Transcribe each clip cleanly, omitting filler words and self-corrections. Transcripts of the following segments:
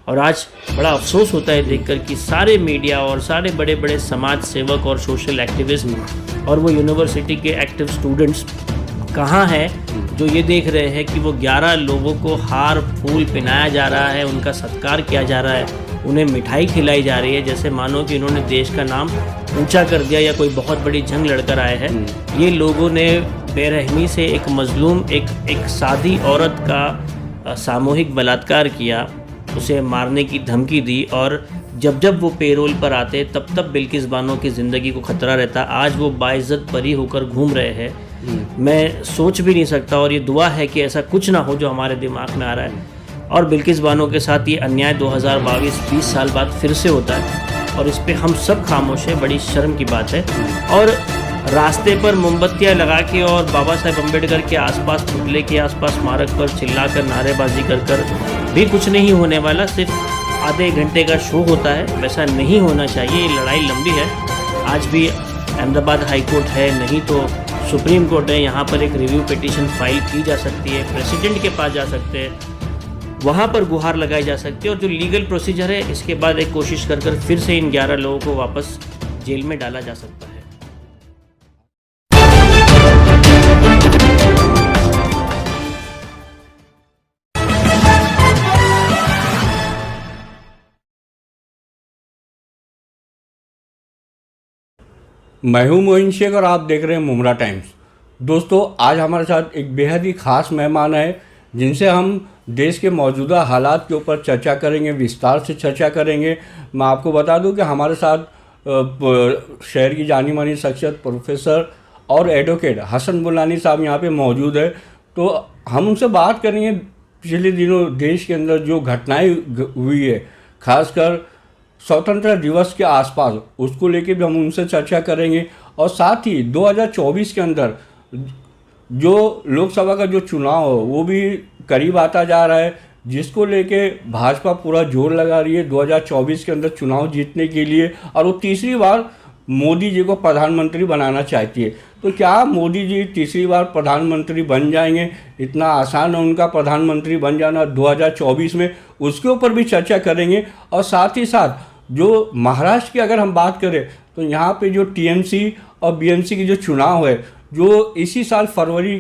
और आज बड़ा अफसोस होता है देखकर कि सारे मीडिया और सारे बड़े बड़े समाज सेवक और सोशल एक्टिविस्ट और वो यूनिवर्सिटी के एक्टिव स्टूडेंट्स कहाँ हैं जो ये देख रहे हैं कि वो 11 लोगों को हार फूल पहनाया जा रहा है, उनका सत्कार किया जा रहा है, उन्हें मिठाई खिलाई जा रही है, जैसे मानो कि उन्होंने देश का नाम ऊंचा कर दिया या कोई बहुत बड़ी जंग लड़कर आए हैं। ये लोगों ने बेरहमी से एक मजलूम एक सादी औरत का सामूहिक बलात्कार किया, उसे मारने की धमकी दी और जब जब वो पेरोल पर आते तब तब बिल्किस बानो की ज़िंदगी को खतरा रहता। आज वो बाइज्जत परी होकर घूम रहे हैं। मैं सोच भी नहीं सकता और ये दुआ है कि ऐसा कुछ ना हो जो हमारे दिमाग में आ रहा है। और बिल्किस बानो के साथ ये अन्याय 2022 20 साल बाद फिर से होता है और इस पे हम सब खामोश हैं। बड़ी शर्म की बात है। और रास्ते पर मोमबत्तियाँ लगा के और बाबा साहेब अम्बेडकर के आसपास, पुतले के आसपास, स्मारक पर चिल्लाकर नारेबाजी कर भी कुछ नहीं होने वाला। सिर्फ आधे घंटे का शो होता है, वैसा नहीं होना चाहिए। ये लड़ाई लंबी है। आज भी अहमदाबाद हाई कोर्ट है, नहीं तो सुप्रीम कोर्ट है। यहाँ पर एक रिव्यू पिटीशन फाइल की जा सकती है, प्रेसिडेंट के पास जा सकते हैं, वहाँ पर गुहार लगाई जा सकती है और जो लीगल प्रोसीजर है इसके बाद एक कोशिश कर फिर से इन 11 लोगों को वापस जेल में डाला जा सकता है। मैं हूं मोइन शेख और आप देख रहे हैं मुमरा टाइम्स। दोस्तों, आज हमारे साथ एक बेहद ही ख़ास मेहमान है जिनसे हम देश के मौजूदा हालात के ऊपर चर्चा करेंगे, विस्तार से चर्चा करेंगे। मैं आपको बता दूं कि हमारे साथ शहर की जानी मानी शख्सियत प्रोफेसर और एडवोकेट हसन बुलानी साहब यहाँ पे मौजूद है। तो हम उनसे बात करेंगे पिछले दिनों देश के अंदर जो घटनाएँ हुई है, ख़ासकर स्वतंत्रता दिवस के आसपास, उसको लेके भी हम उनसे चर्चा करेंगे। और साथ ही 2024 के अंदर जो लोकसभा का जो चुनाव हो वो भी करीब आता जा रहा है, जिसको लेके भाजपा पूरा जोर लगा रही है 2024 के अंदर चुनाव जीतने के लिए। और वो तीसरी बार मोदी जी को प्रधानमंत्री बनाना चाहती है। तो क्या मोदी जी तीसरी बार प्रधानमंत्री बन जाएंगे? इतना आसान है उनका प्रधानमंत्री बन जाना 2024 में? उसके ऊपर भी चर्चा करेंगे। और साथ ही साथ जो महाराष्ट्र की अगर हम बात करें तो यहाँ पे जो टीएमसी और बीएमसी की जो चुनाव है, जो इसी साल फरवरी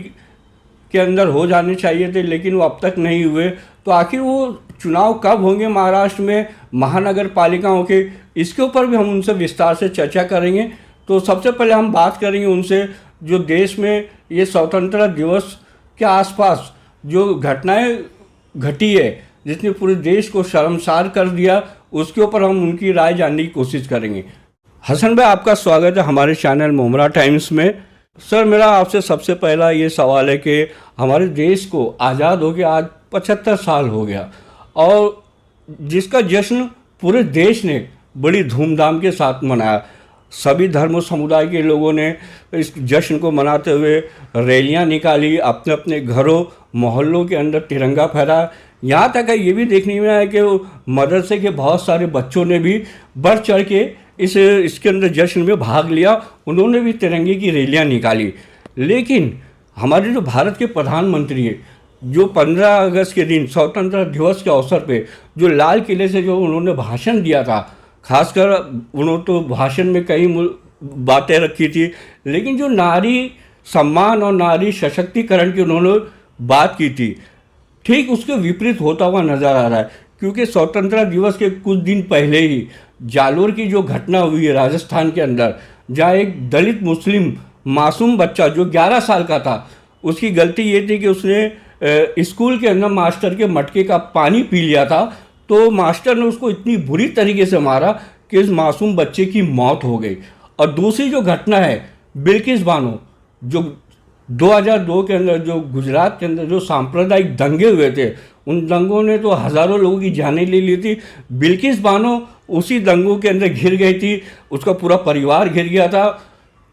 के अंदर हो जाने चाहिए थे लेकिन वो अब तक नहीं हुए। तो आखिर वो चुनाव कब होंगे महाराष्ट्र में महानगर पालिकाओं के? इसके ऊपर भी हम उनसे विस्तार से चर्चा करेंगे। तो सबसे पहले हम बात करेंगे उनसे जो देश में ये स्वतंत्रता दिवस के आसपास जो घटनाएं घटी है, जिसने पूरे देश को शर्मसार कर दिया, उसके ऊपर हम उनकी राय जानने की कोशिश करेंगे। हसन भाई, आपका स्वागत है हमारे चैनल मुमरा टाइम्स में। सर, मेरा आपसे सबसे पहला ये सवाल है कि हमारे देश को आज़ाद हो गया आज 75 साल हो गया और जिसका जश्न पूरे देश ने बड़ी धूमधाम के साथ मनाया। सभी धर्म समुदाय के लोगों ने इस जश्न को मनाते हुए रैलियां निकाली, अपने अपने घरों मोहल्लों के अंदर तिरंगा फहराया। यहाँ तक है ये भी देखने में आया कि मदरसे के बहुत सारे बच्चों ने भी बढ़ चढ़ के इसके अंदर जश्न में भाग लिया, उन्होंने भी तिरंगे की रैलियां निकाली। लेकिन हमारे जो भारत के प्रधानमंत्री है, जो 15 अगस्त के दिन स्वतंत्रता दिवस के अवसर पे जो लाल किले से जो उन्होंने भाषण दिया था, खासकर उन्होंने तो भाषण में कई बातें रखी थी, लेकिन जो नारी सम्मान और नारी सशक्तिकरण की उन्होंने बात की थी, ठीक उसके विपरीत होता हुआ नज़र आ रहा है। क्योंकि स्वतंत्रता दिवस के कुछ दिन पहले ही जालोर की जो घटना हुई है राजस्थान के अंदर, जहाँ एक दलित मुस्लिम मासूम बच्चा जो 11 साल का था, उसकी गलती ये थी कि उसने स्कूल के अंदर मास्टर के मटके का पानी पी लिया था। तो मास्टर ने उसको इतनी बुरी तरीके से मारा कि इस मासूम बच्चे की मौत हो गई। और दूसरी जो घटना है बिल्किस बानो, जो 2002 के अंदर जो गुजरात के अंदर जो सांप्रदायिक दंगे हुए थे, उन दंगों ने तो हज़ारों लोगों की जानें ले ली थी। बिल्किस बानो उसी दंगों के अंदर घिर गई थी, उसका पूरा परिवार घिर गया था।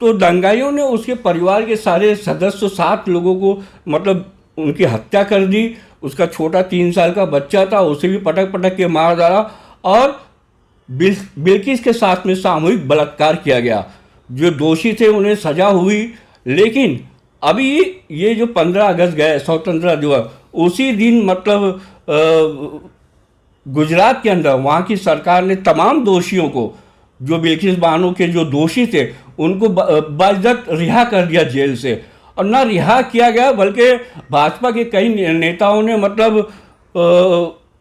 तो दंगाइयों ने उसके परिवार के सारे सदस्य 7 लोगों को मतलब उनकी हत्या कर दी। उसका छोटा 3 साल का बच्चा था, उसे भी पटक पटक के मार डाला और बिल्किस के साथ में सामूहिक बलात्कार किया गया। जो दोषी थे उन्हें सजा हुई। लेकिन अभी ये जो 15 अगस्त गए स्वतंत्रता दिवस, उसी दिन मतलब गुजरात के अंदर वहाँ की सरकार ने तमाम दोषियों को, जो बिल्किस बानो के जो दोषी थे, उनको बाइज्जत रिहा कर दिया जेल से। और ना रिहा किया गया बल्कि भाजपा के कई नेताओं ने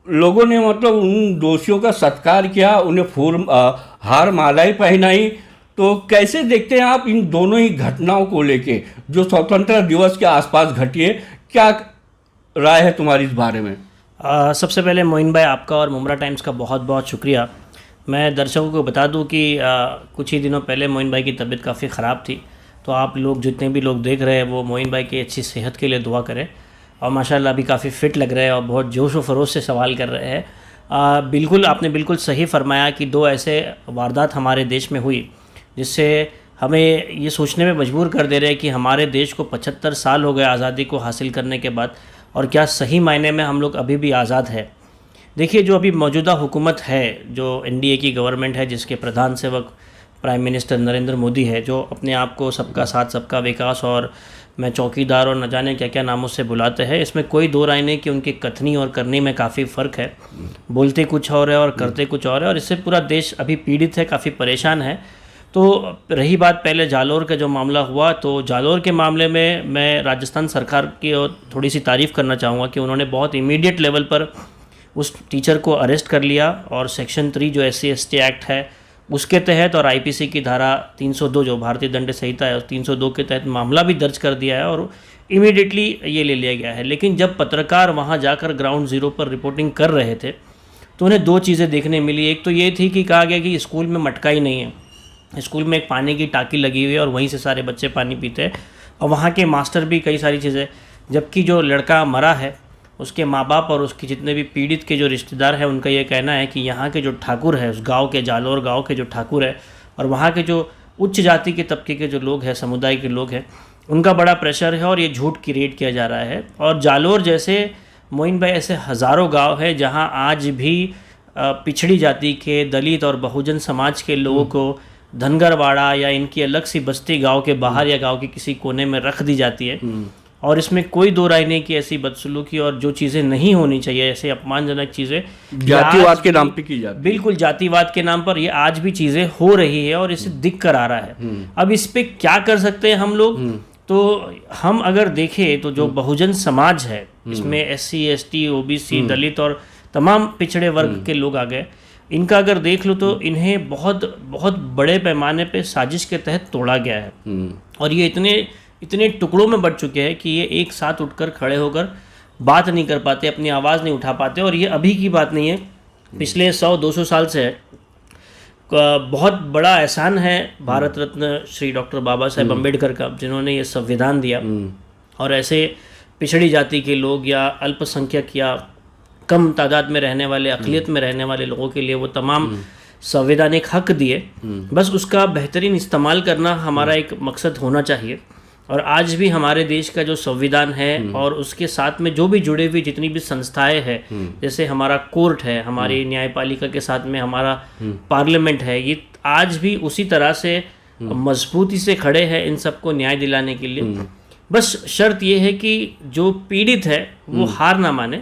लोगों ने उन दोषियों का सत्कार किया, उन्हें हार मालाएं पहनाई। तो कैसे देखते हैं आप इन दोनों ही घटनाओं को लेके जो स्वतंत्रता दिवस के आसपास घटी है? क्या राय है तुम्हारी इस बारे में? सबसे पहले मोइन भाई, आपका और मुमरा टाइम्स का बहुत बहुत शुक्रिया। मैं दर्शकों को बता दूं कि कुछ ही दिनों पहले मोइन भाई की तबीयत काफ़ी ख़राब थी, तो आप लोग जितने भी लोग देख रहे हैं वो मोइन भाई की अच्छी सेहत के लिए दुआ करें। और माशाल्लाह अभी काफ़ी फ़िट लग रहे हैं और बहुत जोश व खरोश से सवाल कर रहे हैं। बिल्कुल आपने बिल्कुल सही फरमाया कि दो ऐसे वारदात हमारे देश में हुई जिससे हमें ये सोचने में मजबूर कर दे रहे हैं कि हमारे देश को 75 साल हो गए आज़ादी को हासिल करने के बाद, और क्या सही मायने में हम लोग अभी भी आज़ाद है। देखिए, जो अभी मौजूदा हुकूमत है, जो एनडीए की गवर्नमेंट है, जिसके प्रधान सेवक प्राइम मिनिस्टर नरेंद्र मोदी है, जो अपने आप को सबका साथ सबका विकास और मैं चौकीदार और न जाने क्या क्या नामों से बुलाते हैं, इसमें कोई दो राय नहीं कि उनकी कथनी और करनी में काफ़ी फ़र्क है। बोलते कुछ और है और करते कुछ और है, और इससे पूरा देश अभी पीड़ित है, काफ़ी परेशान है। तो रही बात पहले जालोर का जो मामला हुआ, तो जालोर के मामले में मैं राजस्थान सरकार की और थोड़ी सी तारीफ़ करना चाहूँगा कि उन्होंने बहुत इमीडिएट लेवल पर उस टीचर को अरेस्ट कर लिया और सेक्शन 3 जो SC/ST एक्ट है उसके तहत और IPC की धारा 302 जो भारतीय दंड संहिता है, 302 के तहत मामला भी दर्ज कर दिया है और इमीडिएटली ये ले लिया गया है। लेकिन जब पत्रकार वहाँ जाकर ग्राउंड ज़ीरो पर रिपोर्टिंग कर रहे थे तो उन्हें दो चीज़ें देखने मिली। एक तो ये थी कि कहा गया कि स्कूल में मटका ही नहीं है, स्कूल में एक पानी की टाँकी लगी हुई है और वहीं से सारे बच्चे पानी पीते हैं, और वहाँ के मास्टर भी कई सारी चीज़ें। जबकि जो लड़का मरा है उसके माँ बाप और उसके जितने भी पीड़ित के जो रिश्तेदार हैं उनका ये कहना है कि यहाँ के जो ठाकुर है, उस गांव के, जालोर गांव के जो ठाकुर है और वहाँ के जो उच्च जाति के तबके के जो लोग हैं, समुदाय के लोग हैं, उनका बड़ा प्रेशर है और ये झूठ क्रिएट किया जा रहा है। और जालोर जैसे मोइन भाई ऐसे हज़ारों गाँव है जहाँ आज भी पिछड़ी जाति के, दलित और बहुजन समाज के लोगों को धनगरवाड़ा या इनकी अलग सी बस्ती गांव के बाहर या गांव के किसी कोने में रख दी जाती है, और इसमें कोई दो राय नहीं कि ऐसी बदसलूकी और जो चीज़ें नहीं होनी चाहिए, ऐसे अपमानजनक चीज़ें जातिवाद के नाम पे की जाती है। बिल्कुल, जातिवाद के नाम पर ये आज भी चीज़ें हो रही है और इसे दिख कर आ रहा है। अब इस पे क्या कर सकते हैं हम लोग? तो हम अगर देखें तो जो बहुजन समाज है, इसमें SC/ST, OBC, दलित और तमाम पिछड़े वर्ग के लोग आ गए, इनका अगर देख लो तो इन्हें बहुत बहुत बड़े पैमाने पे साजिश के तहत तोड़ा गया है और ये इतने टुकड़ों में बट चुके हैं कि ये एक साथ उठकर खड़े होकर बात नहीं कर पाते, अपनी आवाज़ नहीं उठा पाते। और ये अभी की बात नहीं है, पिछले 100-200 साल से है। बहुत बड़ा एहसान है भारत रत्न श्री डॉक्टर बाबा साहेब अम्बेडकर का, जिन्होंने ये संविधान दिया और ऐसे पिछड़ी जाति के लोग या अल्पसंख्यक या कम तादाद में रहने वाले, अक़लियत में रहने वाले लोगों के लिए वो तमाम संवैधानिक हक दिए। बस उसका बेहतरीन इस्तेमाल करना हमारा एक मकसद होना चाहिए। और आज भी हमारे देश का जो संविधान है और उसके साथ में जो भी जुड़े हुई जितनी भी संस्थाएं हैं, जैसे हमारा कोर्ट है, हमारी न्यायपालिका के साथ में हमारा पार्लियामेंट है, ये आज भी उसी तरह से मजबूती से खड़े हैं इन सबको न्याय दिलाने के लिए। बस शर्त ये है कि जो पीड़ित है वो हार ना माने।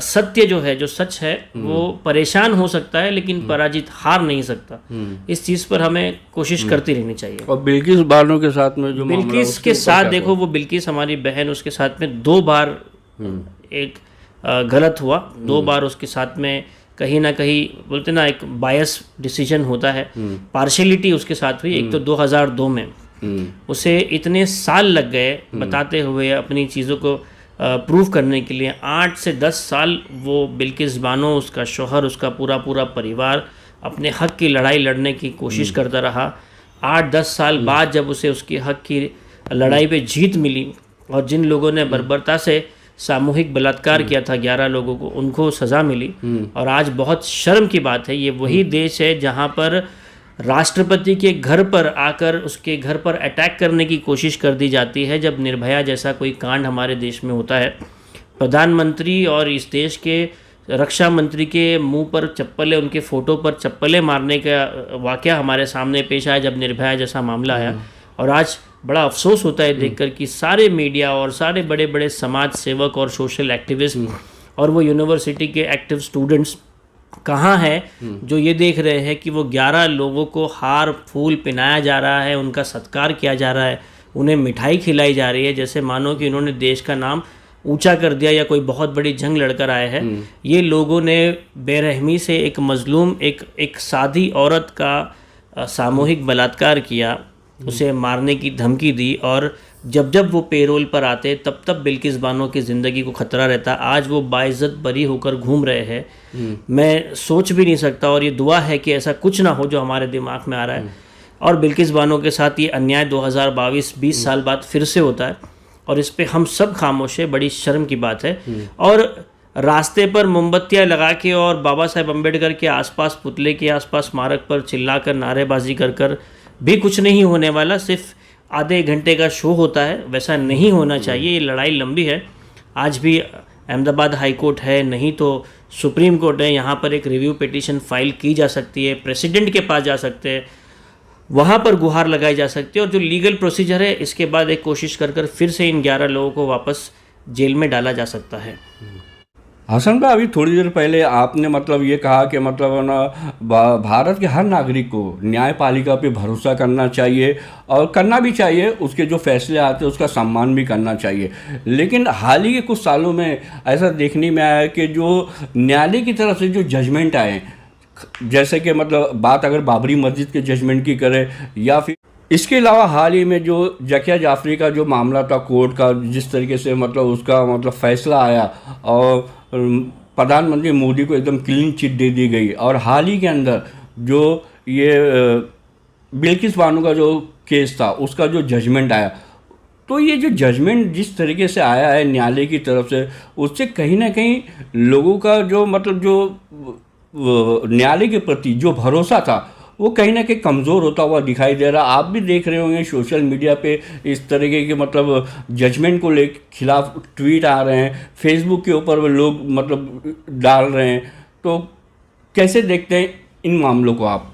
सत्य जो है, जो सच है, वो परेशान हो सकता है लेकिन पराजित हार नहीं सकता। इस चीज़ पर हमें कोशिश करती रहनी चाहिए। और बिल्किस बानो के साथ में जो बिल्किस के साथ देखो, वो बिल्किस हमारी बहन, उसके साथ में 2 बार एक गलत हुआ, 2 बार उसके साथ में कहीं ना कहीं बोलते ना एक बायस डिसीजन होता है, पार्शियलिटी उसके साथ हुई। एक तो 2002 में उसे इतने साल लग गए बताते हुए अपनी चीज़ों को प्रूव करने के लिए। 8 से 10 साल वो बिल्किस बानो, उसका शौहर, उसका पूरा परिवार अपने हक की लड़ाई लड़ने की कोशिश करता रहा। 8-10 साल बाद जब उसे उसकी हक की लड़ाई पे जीत मिली और जिन लोगों ने बर्बरता से सामूहिक बलात्कार किया था 11 लोगों को, उनको सज़ा मिली। और आज बहुत शर्म की बात है, ये वही देश है जहाँ पर राष्ट्रपति के घर पर आकर उसके घर पर अटैक करने की कोशिश कर दी जाती है जब निर्भया जैसा कोई कांड हमारे देश में होता है। प्रधानमंत्री और इस देश के रक्षा मंत्री के मुंह पर चप्पलें, उनके फ़ोटो पर चप्पलें मारने का वाक़या हमारे सामने पेश आया जब निर्भया जैसा मामला आया। और आज बड़ा अफसोस होता है देखकर कि सारे मीडिया और सारे बड़े बड़े समाज सेवक और सोशल एक्टिविस्ट और वो यूनिवर्सिटी के एक्टिव स्टूडेंट्स कहाँ हैं जो ये देख रहे हैं कि वो 11 लोगों को हार फूल पहनाया जा रहा है, उनका सत्कार किया जा रहा है, उन्हें मिठाई खिलाई जा रही है, जैसे मानो कि उन्होंने देश का नाम ऊंचा कर दिया या कोई बहुत बड़ी जंग लड़कर आए हैं। ये लोगों ने बेरहमी से एक मजलूम एक सादी औरत का सामूहिक बलात्कार किया, उसे मारने की धमकी दी, और जब जब वो पेरोल पर आते तब तब बिल्किस बानो की ज़िंदगी को खतरा रहता। आज वो बाइज्जत बरी होकर घूम रहे हैं। मैं सोच भी नहीं सकता, और ये दुआ है कि ऐसा कुछ ना हो जो हमारे दिमाग में आ रहा है। और बिल्किस बानो के साथ ये अन्याय 2022 साल बाद फिर से होता है, और इस पे हम सब खामोश है। बड़ी शर्म की बात है। और रास्ते पर मोमबत्तियाँ लगा के और बाबा साहेब अम्बेडकर के आसपास, पुतले के आसपास, स्मारक पर चिल्लाकर नारेबाजी कर भी कुछ नहीं होने वाला। सिर्फ आधे घंटे का शो होता है, वैसा नहीं होना चाहिए। ये लड़ाई लंबी है। आज भी अहमदाबाद हाई कोर्ट है, नहीं तो सुप्रीम कोर्ट है, यहाँ पर एक रिव्यू पिटीशन फाइल की जा सकती है, प्रेसिडेंट के पास जा सकते हैं, वहाँ पर गुहार लगाई जा सकती है, और जो लीगल प्रोसीजर है इसके बाद एक कोशिश कर फिर से इन 11 लोगों को वापस जेल में डाला जा सकता है। हसन भाई, अभी थोड़ी देर पहले आपने मतलब ये कहा कि मतलब ना भारत के हर नागरिक को न्यायपालिका पे भरोसा करना चाहिए, और करना भी चाहिए, उसके जो फैसले आते हैं उसका सम्मान भी करना चाहिए। लेकिन हाल ही के कुछ सालों में ऐसा देखने में आया कि जो न्यायालय की तरफ से जो जजमेंट आए, जैसे कि मतलब बात अगर बाबरी मस्जिद के जजमेंट की करें, या फिर इसके अलावा हाल ही में जो जकिया जाफरी का जो मामला था कोर्ट का, जिस तरीके से मतलब उसका मतलब फैसला आया और प्रधानमंत्री मोदी को एकदम क्लीन चिट दे दी गई, और हाल ही के अंदर जो ये बिल्किस बानो का जो केस था उसका जो जजमेंट आया, तो ये जो जजमेंट जिस तरीके से आया है न्यायालय की तरफ से, उससे कहीं ना कहीं लोगों का जो मतलब जो न्यायालय के प्रति जो भरोसा था वो कहीं ना कहीं कमज़ोर होता हुआ दिखाई दे रहा। आप भी देख रहे होंगे सोशल मीडिया पे इस तरीके के मतलब जजमेंट को ले खिलाफ ट्वीट आ रहे हैं, फेसबुक के ऊपर वो लोग मतलब डाल रहे हैं। तो कैसे देखते हैं इन मामलों को आप?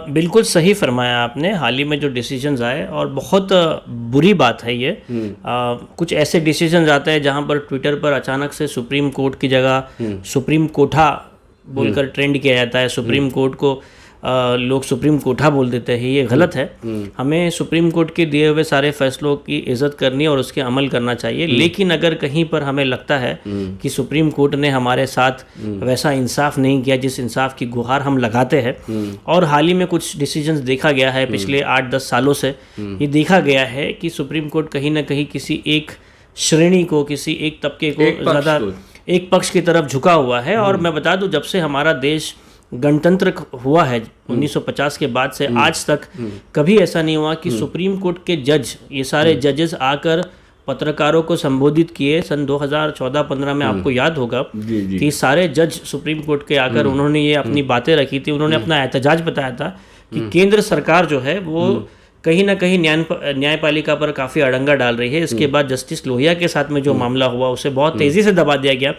बिल्कुल सही फरमाया आपने। हाल ही में जो डिसीजंस आए, और बहुत बुरी बात है ये, कुछ ऐसे डिसीजंस आते हैं जहां पर ट्विटर पर अचानक से सुप्रीम कोर्ट की जगह सुप्रीम कोठा बोलकर ट्रेंड किया जाता है। सुप्रीम कोर्ट को लोग सुप्रीम कोठा बोल देते हैं, ये गलत है। हमें सुप्रीम कोर्ट के दिए हुए सारे फैसलों की इज्जत करनी और उसके अमल करना चाहिए। लेकिन अगर कहीं पर हमें लगता है कि सुप्रीम कोर्ट ने हमारे साथ वैसा इंसाफ नहीं किया जिस इंसाफ की गुहार हम लगाते हैं, और हाल ही में कुछ डिसीजंस देखा गया है पिछले 8-10 सालों से, ये देखा गया है कि सुप्रीम कोर्ट कहीं ना कहीं किसी एक श्रेणी को, किसी एक तबके को ज़्यादा एक पक्ष की तरफ झुका हुआ है। और मैं बता दूं, जब से हमारा देश गणतंत्र हुआ है 1950 के बाद से आज तक कभी ऐसा नहीं हुआ कि सुप्रीम कोर्ट के जज, ये सारे जजेस आकर पत्रकारों को संबोधित किए। सन 2014-15 में आपको याद होगा कि सारे जज सुप्रीम कोर्ट के आकर उन्होंने ये अपनी बातें रखी थी। उन्होंने अपना एहतजाज बताया था कि केंद्र सरकार जो है वो कहीं ना कहीं न्यायपालिका पर काफ़ी अड़ंगा डाल रही है। इसके बाद जस्टिस लोहिया के साथ में जो मामला हुआ उसे बहुत तेज़ी से दबा दिया गया।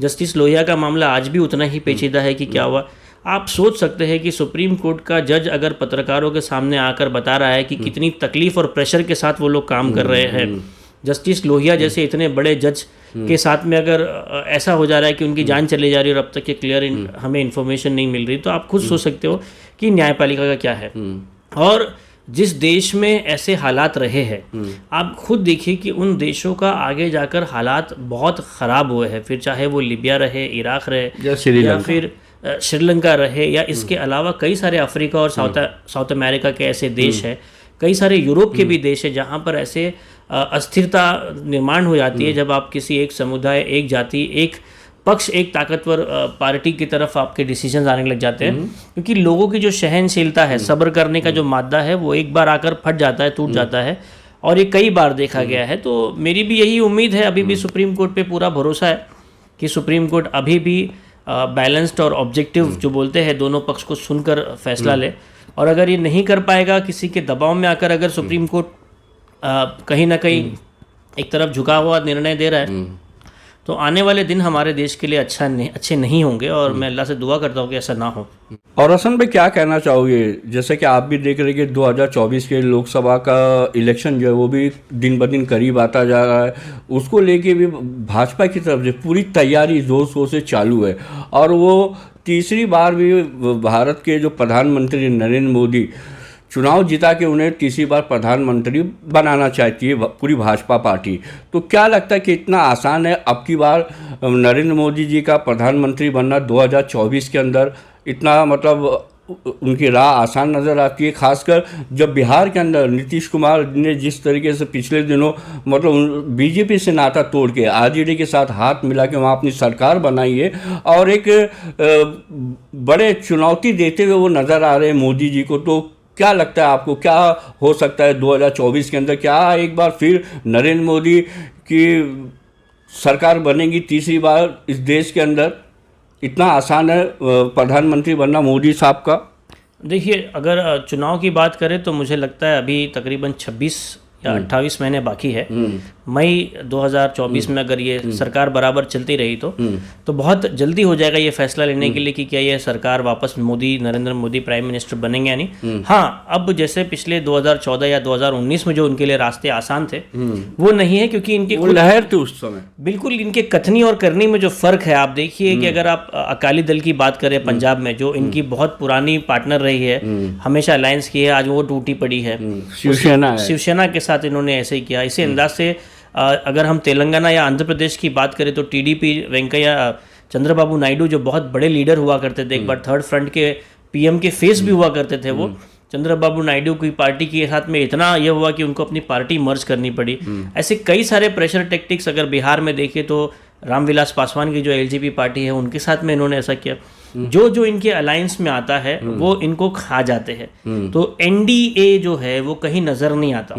जस्टिस लोहिया का मामला आज भी उतना ही पेचीदा है कि क्या हुआ। आप सोच सकते हैं कि सुप्रीम कोर्ट का जज अगर पत्रकारों के सामने आकर बता रहा है कि कितनी तकलीफ और प्रेशर के साथ वो लोग काम कर रहे हैं, जस्टिस लोहिया जैसे इतने बड़े जज के साथ में अगर ऐसा हो जा रहा है कि उनकी जान चली जा रही है और अब तक के क्लियर हमें इन्फॉर्मेशन नहीं मिल रही, तो आप खुद सोच सकते हो कि न्यायपालिका का क्या है। और जिस देश में ऐसे हालात रहे हैं, आप खुद देखिए कि उन देशों का आगे जाकर हालात बहुत ख़राब हुए हैं, फिर चाहे वो लीबिया रहे, इराक रहे, या फिर श्रीलंका रहे, या इसके अलावा कई सारे अफ्रीका और साउथ अमेरिका के ऐसे देश हैं, कई सारे यूरोप के भी देश हैं जहाँ पर ऐसे अस्थिरता निर्माण हो जाती है जब आप किसी एक समुदाय, एक जाति, एक पक्ष, एक ताकतवर पार्टी की तरफ आपके डिसीजंस आने लग जाते हैं। क्योंकि लोगों की जो सहनशीलता है, सब्र करने का जो मादा है, वो एक बार आकर फट जाता है, टूट जाता है, और ये कई बार देखा गया है। तो मेरी भी यही उम्मीद है, अभी भी सुप्रीम कोर्ट पे पूरा भरोसा है कि सुप्रीम कोर्ट अभी भी बैलेंस्ड और ऑब्जेक्टिव जो बोलते हैं दोनों पक्ष को सुनकर फैसला ले। और अगर ये नहीं कर पाएगा, किसी के दबाव में आकर अगर सुप्रीम कोर्ट कहीं ना कहीं एक तरफ झुका हुआ निर्णय दे रहा है, तो आने वाले दिन हमारे देश के लिए अच्छे नहीं होंगे, और मैं अल्लाह से दुआ करता हूँ कि ऐसा ना हो। और हसन भाई क्या कहना चाहोगे, जैसे कि आप भी देख रहे हैं कि 2024 के लोकसभा का इलेक्शन जो है वो भी दिन ब दिन करीब आता जा रहा है, उसको लेके भी भाजपा की तरफ से पूरी तैयारी जोर शोर से चालू है, और वो तीसरी बार भी भारत के जो प्रधानमंत्री नरेंद्र मोदी चुनाव जिता के उन्हें तीसरी बार प्रधानमंत्री बनाना चाहती है पूरी भाजपा पार्टी। तो क्या लगता है कि इतना आसान है अब की बार नरेंद्र मोदी जी का प्रधानमंत्री बनना 2024 के अंदर? इतना मतलब उनकी राह आसान नज़र आती है, खासकर जब बिहार के अंदर नीतीश कुमार ने जिस तरीके से पिछले दिनों मतलब बीजेपी से नाता तोड़ के आरजेडी के साथ हाथ मिला के वहाँ अपनी सरकार बनाई है, और एक बड़े चुनौती देते हुए वो नज़र आ रहे हैं मोदी जी को। तो क्या लगता है आपको, क्या हो सकता है 2024 के अंदर? क्या एक बार फिर नरेंद्र मोदी की सरकार बनेगी तीसरी बार इस देश के अंदर? इतना आसान है प्रधानमंत्री बनना मोदी साहब का? देखिए, अगर चुनाव की बात करें तो मुझे लगता है अभी तकरीबन 26 या 28 महीने बाकी है। मई 2024 में अगर ये सरकार बराबर चलती रही तो बहुत जल्दी हो जाएगा ये फैसला लेने के लिए कि क्या ये सरकार वापस नरेंद्र मोदी प्राइम मिनिस्टर बनेंगे या नहीं। हाँ, अब जैसे पिछले 2014 या 2019 में जो उनके लिए रास्ते आसान थे वो नहीं है, क्योंकि इनके लहर थी उस समय। बिल्कुल, इनके कथनी और करनी में जो फर्क है, आप देखिए कि अगर आप अकाली दल की बात करें पंजाब में, जो इनकी बहुत पुरानी पार्टनर रही है, हमेशा अलायंस की है, आज वो टूटी पड़ी है। शिवसेना के साथ इन्होंने ऐसे ही किया। इसी अंदाज से अगर हम तेलंगाना या आंध्र प्रदेश की बात करें तो टीडीपी वेंकैया चंद्रबाबू नायडू जो बहुत बड़े लीडर हुआ करते थे, एक बार थर्ड फ्रंट के पीएम के फेस भी हुआ करते थे, वो चंद्रबाबू नायडू की पार्टी के साथ में इतना यह हुआ कि उनको अपनी पार्टी मर्ज करनी पड़ी। ऐसे कई सारे प्रेशर टेक्टिक्स अगर बिहार में देखें तो रामविलास पासवान की जो एलजेपी पार्टी है उनके साथ में इन्होंने ऐसा किया। जो इनके अलायंस में आता है वो इनको खा जाते हैं। तो एनडीए जो है वो कहीं नजर नहीं आता।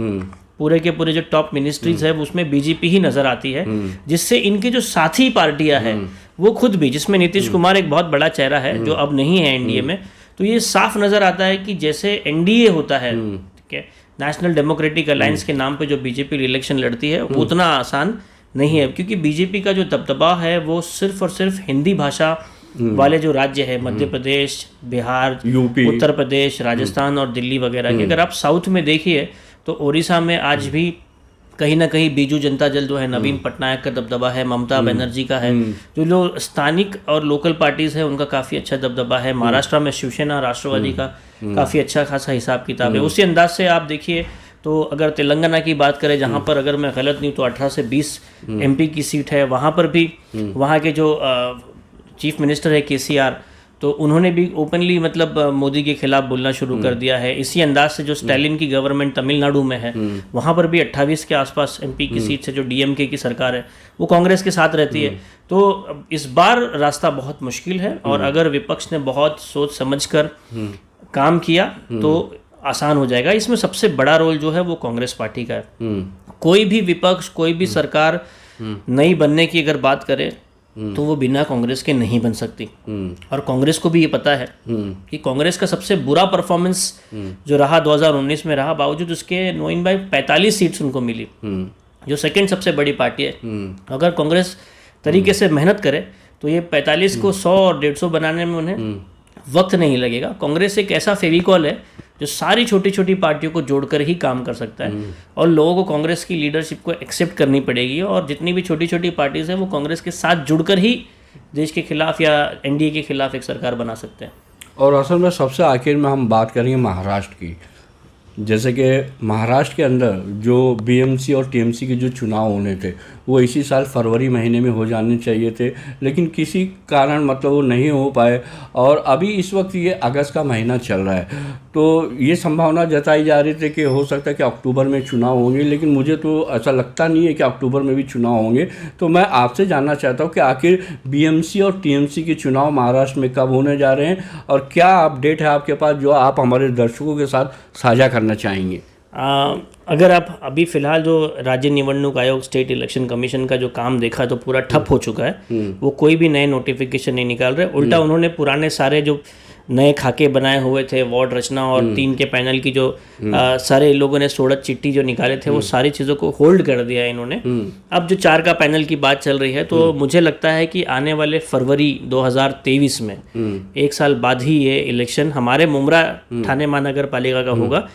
पूरे के पूरे जो टॉप मिनिस्ट्रीज है उसमें बीजेपी ही नजर आती है, जिससे इनके जो साथी पार्टियां हैं वो खुद भी, जिसमें नीतीश कुमार एक बहुत बड़ा चेहरा है जो अब नहीं है एनडीए में, तो ये साफ नजर आता है कि जैसे एनडीए होता है, ठीक है, नेशनल डेमोक्रेटिक अलायंस के नाम पे जो बीजेपी इलेक्शन लड़ती है वो उतना आसान नहीं है, क्योंकि बीजेपी का जो दबदबा है वो सिर्फ और सिर्फ हिंदी भाषा वाले जो राज्य है, मध्य प्रदेश, बिहार, यूपी, उत्तर प्रदेश, राजस्थान और दिल्ली वगैरह के, अगर आप साउथ में देखिए तो ओडिशा में आज भी कहीं ना कहीं बीजू जनता दल जो है, नवीन पटनायक का दबदबा है, ममता बनर्जी का है, जो स्थानिक और लोकल पार्टीज है उनका काफ़ी अच्छा दबदबा है। महाराष्ट्र में शिवसेना, राष्ट्रवादी का काफ़ी अच्छा खासा हिसाब किताब है। उसी अंदाज से आप देखिए तो अगर तेलंगाना की बात करें, जहाँ पर अगर मैं गलत नहीं तो 18 से 20 एमपी की सीट है, वहाँ पर भी वहाँ के जो चीफ मिनिस्टर है केसीआर, तो उन्होंने भी ओपनली मतलब मोदी के खिलाफ बोलना शुरू कर दिया है। इसी अंदाज से जो स्टालिन की गवर्नमेंट तमिलनाडु में है, वहाँ पर भी 28 के आसपास एमपी की सीट से जो डीएमके की सरकार है वो कांग्रेस के साथ रहती है। तो इस बार रास्ता बहुत मुश्किल है, और अगर विपक्ष ने बहुत सोच समझकर काम किया तो आसान हो जाएगा। इसमें सबसे बड़ा रोल जो है वो कांग्रेस पार्टी का है। कोई भी विपक्ष, कोई भी सरकार नई बनने की अगर बात करे तो वो बिना कांग्रेस के नहीं बन सकती। और कांग्रेस को भी ये पता है कि कांग्रेस का सबसे बुरा परफॉर्मेंस जो रहा 2019 में रहा, बावजूद उसके 45 सीट्स उनको मिली, जो सेकंड सबसे बड़ी पार्टी है। अगर कांग्रेस तरीके से मेहनत करे तो ये 45 को 100 और 150 बनाने में उन्हें वक्त नहीं लगेगा। कांग्रेस एक ऐसा फेविकॉल है जो सारी छोटी छोटी पार्टियों को जोड़कर ही काम कर सकता है, और लोगों को कांग्रेस की लीडरशिप को एक्सेप्ट करनी पड़ेगी, और जितनी भी छोटी छोटी पार्टीज हैं वो कांग्रेस के साथ जुड़कर ही देश के खिलाफ या एनडीए के खिलाफ एक सरकार बना सकते हैं। और असल में सबसे आखिर में हम बात करेंगे महाराष्ट्र की। जैसे कि महाराष्ट्र के अंदर जो बीएमसी और टीएमसी के जो चुनाव होने थे वो इसी साल फरवरी महीने में हो जाने चाहिए थे, लेकिन किसी कारण मतलब वो नहीं हो पाए, और अभी इस वक्त ये अगस्त का महीना चल रहा है। तो ये संभावना जताई जा रही थी कि हो सकता है कि अक्टूबर में चुनाव होंगे, लेकिन मुझे तो ऐसा लगता नहीं है कि अक्टूबर में भी चुनाव होंगे। तो मैं आपसे जानना चाहता हूँ कि आखिर बीएमसी और टीएमसी के चुनाव महाराष्ट्र में कब होने जा रहे हैं, और क्या अपडेट है आपके पास जो आप हमारे दर्शकों के साथ साझा करना चाहेंगे? अगर आप अभी फ़िलहाल जो राज्य निवडणूक आयोग, स्टेट इलेक्शन कमीशन का जो काम देखा तो पूरा ठप हो चुका है। वो कोई भी नए नोटिफिकेशन नहीं निकाल रहे, उल्टा उन्होंने पुराने सारे जो नए खाके बनाए हुए थे, वार्ड रचना और 3 के पैनल की जो सारे लोगों ने सोड़त चिट्ठी जो निकाले थे वो सारी चीज़ों को होल्ड कर दिया है इन्होंने। अब जो 4 का पैनल की बात चल रही है तो मुझे लगता है कि आने वाले फरवरी 2023 में 1 साल बाद ही ये इलेक्शन हमारे मुमरा ठाणे महानगर पालिका का होगा।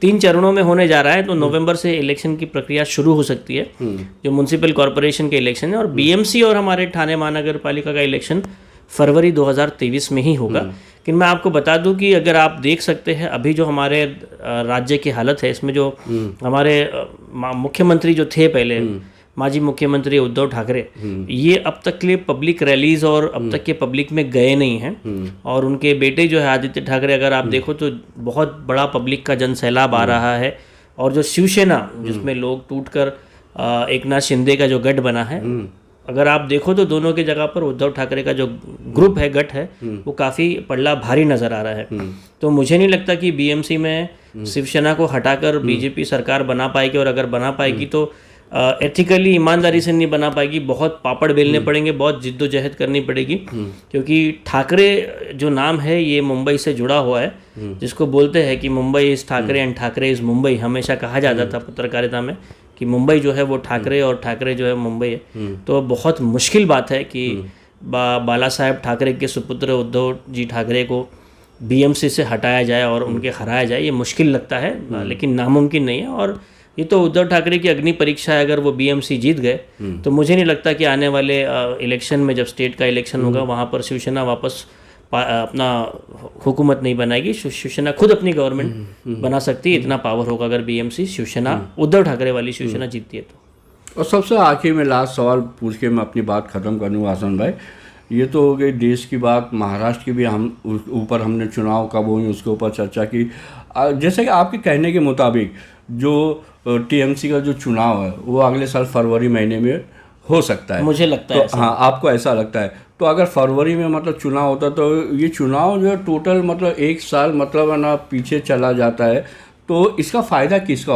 3 चरणों में होने जा रहा है, तो नवंबर से इलेक्शन की प्रक्रिया शुरू हो सकती है जो म्युनिसिपल कॉरपोरेशन के इलेक्शन है, और बीएमसी और हमारे ठाणे महानगर पालिका का इलेक्शन फरवरी 2023 में ही होगा। लेकिन मैं आपको बता दूं कि अगर आप देख सकते हैं अभी जो हमारे राज्य की हालत है, इसमें जो हमारे मुख्यमंत्री जो थे पहले, माजी मुख्यमंत्री उद्धव ठाकरे, ये अब तक के लिए पब्लिक रैलीज और अब तक के पब्लिक में गए नहीं हैं। और उनके बेटे जो है आदित्य ठाकरे, अगर आप देखो तो बहुत बड़ा पब्लिक का जनसैलाब आ रहा है। और जो शिवसेना जिसमें लोग टूटकर एकनाथ शिंदे का जो गठ बना है, अगर आप देखो तो दोनों की जगह पर उद्धव ठाकरे का जो ग्रुप है, गठ है, वो काफ़ी पल्ला भारी नज़र आ रहा है। तो मुझे नहीं लगता कि बीएमसी में शिवसेना को हटाकर बीजेपी सरकार बना पाएगी, और अगर बना पाएगी तो एथिकली ईमानदारी से नहीं बना पाएगी। बहुत पापड़ बेलने पड़ेंगे, बहुत जिद्दोजहद करनी पड़ेगी, क्योंकि ठाकरे जो नाम है ये मुंबई से जुड़ा हुआ है, जिसको बोलते हैं कि Mumbai is Thackeray and Thackeray is Mumbai. हमेशा कहा जाता था पत्रकारिता में कि मुंबई जो है वो ठाकरे और ठाकरे जो है मुंबई है। तो बहुत मुश्किल बात है कि बाला साहेब ठाकरे के सुपुत्र उद्धव जी ठाकरे को बीएमसी से हटाया जाए और उनके हराया जाए। ये मुश्किल लगता है, लेकिन नामुमकिन नहीं है। और ये तो उद्धव ठाकरे की अग्नि परीक्षा है। अगर वो बीएमसी जीत गए तो मुझे नहीं लगता कि आने वाले इलेक्शन में, जब स्टेट का इलेक्शन होगा, वहाँ पर शिवसेना वापस अपना हुकूमत नहीं बनाएगी। शिवसेना खुद अपनी गवर्नमेंट बना सकती है, इतना पावर होगा अगर बीएमसी शिवसेना उद्धव ठाकरे वाली शिवसेना जीतती है तो। और सबसे आखिर में लास्ट सवाल पूछ के मैं अपनी बात ख़त्म कर दूँगा आसन भाई। ये तो हो गई देश की बात, महाराष्ट्र की भी हम ऊपर हमने चुनाव कब हुई उसके ऊपर चर्चा की। जैसे कि आपके कहने के मुताबिक जो टीएमसी का जो चुनाव है वो अगले साल फरवरी महीने में हो सकता है, मुझे लगता है। हाँ, आपको ऐसा लगता है? तो अगर फरवरी में मतलब चुनाव होता तो ये चुनाव जो है टोटल मतलब 1 साल मतलब है ना पीछे चला जाता है, तो इसका फ़ायदा किसको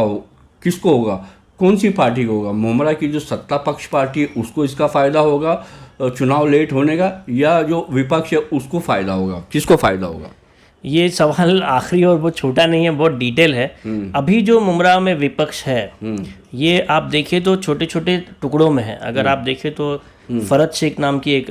होगा? कौन सी पार्टी को होगा? मुमरा की जो सत्ता पक्ष पार्टी है उसको इसका फ़ायदा होगा चुनाव लेट होने का, या जो विपक्ष है उसको फ़ायदा होगा? किसको फ़ायदा होगा? ये सवाल आखिरी और बहुत छोटा नहीं है, बहुत डिटेल है। अभी जो मुमरा में विपक्ष है ये आप देखिए तो छोटे छोटे टुकड़ों में है। अगर आप देखें तो फरत शेख नाम की एक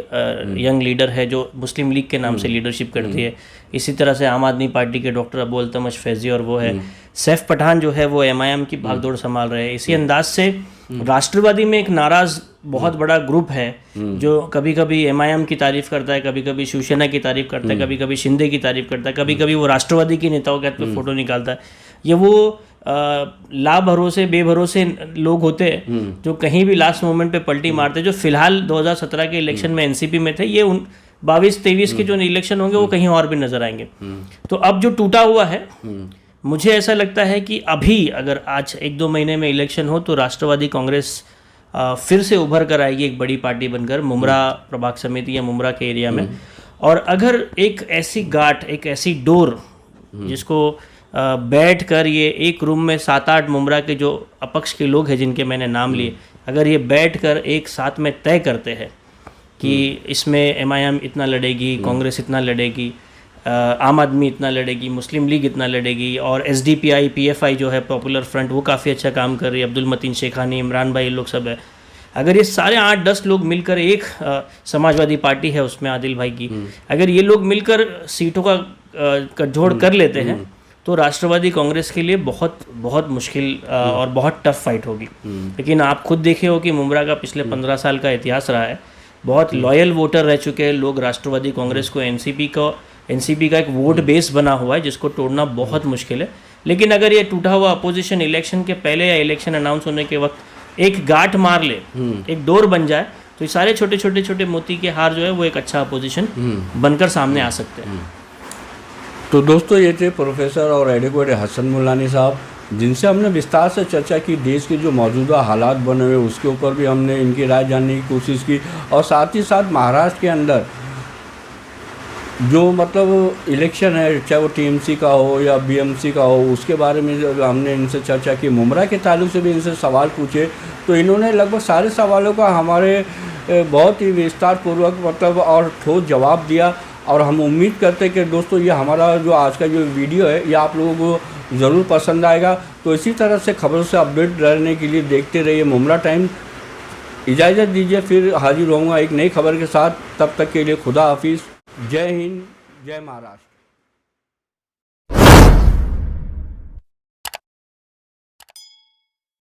यंग लीडर है जो मुस्लिम लीग के नाम से लीडरशिप करती है। इसी तरह से आम आदमी पार्टी के डॉक्टर अबू अल्तमश फैजी और वो है। सैफ पठान जो है वो एमआईएम की भागदौड़ संभाल रहे हैं। इसी अंदाज से राष्ट्रवादी में एक नाराज बहुत बड़ा ग्रुप है जो कभी कभी एमआईएम की तारीफ करता है, कभी कभी शिवसेना की तारीफ करता है, कभी कभी शिंदे की तारीफ करता है, कभी कभी वो राष्ट्रवादी के नेताओं के हाथ में फोटो निकालता है। ये वो ला भरोसे बेभरोसे लोग होते हैं जो कहीं भी लास्ट मोमेंट पे पलटी मारते हैं। जो फिलहाल 2017 के इलेक्शन में एनसीपी में थे, ये 22-23 के जो इलेक्शन होंगे वो कहीं और भी नजर आएंगे। तो अब जो टूटा हुआ है, मुझे ऐसा लगता है कि अभी अगर आज 1-2 महीने में इलेक्शन हो तो राष्ट्रवादी कांग्रेस फिर से उभर कर आएगी एक बड़ी पार्टी बनकर मुमरा प्रभाग समिति या मुमरा के एरिया में। और अगर एक ऐसी गांठ, एक ऐसी डोर जिसको बैठ कर ये एक रूम में 7-8 मुमरा के जो अपक्ष के लोग हैं जिनके मैंने नाम लिए, अगर ये बैठ कर एक साथ में तय करते हैं कि इसमें एमआईएम इतना लड़ेगी, कांग्रेस इतना लड़ेगी, आम आदमी इतना लड़ेगी, मुस्लिम लीग इतना लड़ेगी, और एसडीपीआई पीएफआई जो है पॉपुलर फ्रंट वो काफ़ी अच्छा काम कर रही है, अब्दुल मतीन शेखानी, इमरान भाई, लोग सब है। अगर ये सारे 8-10 लोग मिलकर एक समाजवादी पार्टी है उसमें आदिल भाई की, अगर ये लोग मिलकर सीटों का गठजोड़ कर लेते हैं तो राष्ट्रवादी कांग्रेस के लिए बहुत बहुत मुश्किल और बहुत टफ फाइट होगी। लेकिन आप खुद देखे हो कि मुमरा का पिछले 15 साल का इतिहास रहा है। बहुत लॉयल वोटर रह चुके हैं लोग राष्ट्रवादी कांग्रेस को। एनसीपी का एक वोट बेस बना हुआ है जिसको तोड़ना बहुत मुश्किल है। लेकिन अगर ये टूटा हुआ अपोजिशन इलेक्शन के पहले या इलेक्शन अनाउंस होने के वक्त एक गांठ मार ले, एक डोर बन जाए, तो ये सारे छोटे छोटे छोटे मोती के हार जो है वो एक अच्छा अपोजिशन बनकर सामने आ सकते हैं। तो दोस्तों ये थे प्रोफेसर और एडवोकेट हसन मुल्लानी साहब, जिनसे हमने विस्तार से चर्चा की। देश के जो मौजूदा हालात बने हुए उसके ऊपर भी हमने इनकी राय जानने की कोशिश की, और साथ ही साथ महाराष्ट्र के अंदर जो मतलब इलेक्शन है, चाहे वो टीएमसी का हो या बीएमसी का हो, उसके बारे में हमने इनसे चर्चा की। मुमरा के ताल्लुक से भी इनसे सवाल पूछे तो इन्होंने लगभग सारे सवालों का हमारे बहुत ही विस्तार पूर्वक मतलब और ठोस जवाब दिया। और हम उम्मीद करते हैं कि दोस्तों ये हमारा जो आज का जो वीडियो है ये आप लोगों को ज़रूर पसंद आएगा। तो इसी तरह से खबरों से अपडेट रहने के लिए देखते रहिए मुमरा टाइम्स। इजाज़त दीजिए, फिर हाजिर होऊंगा एक नई खबर के साथ। तब तक के लिए खुदा हाफिज़। जय हिंद, जय महाराष्ट्र।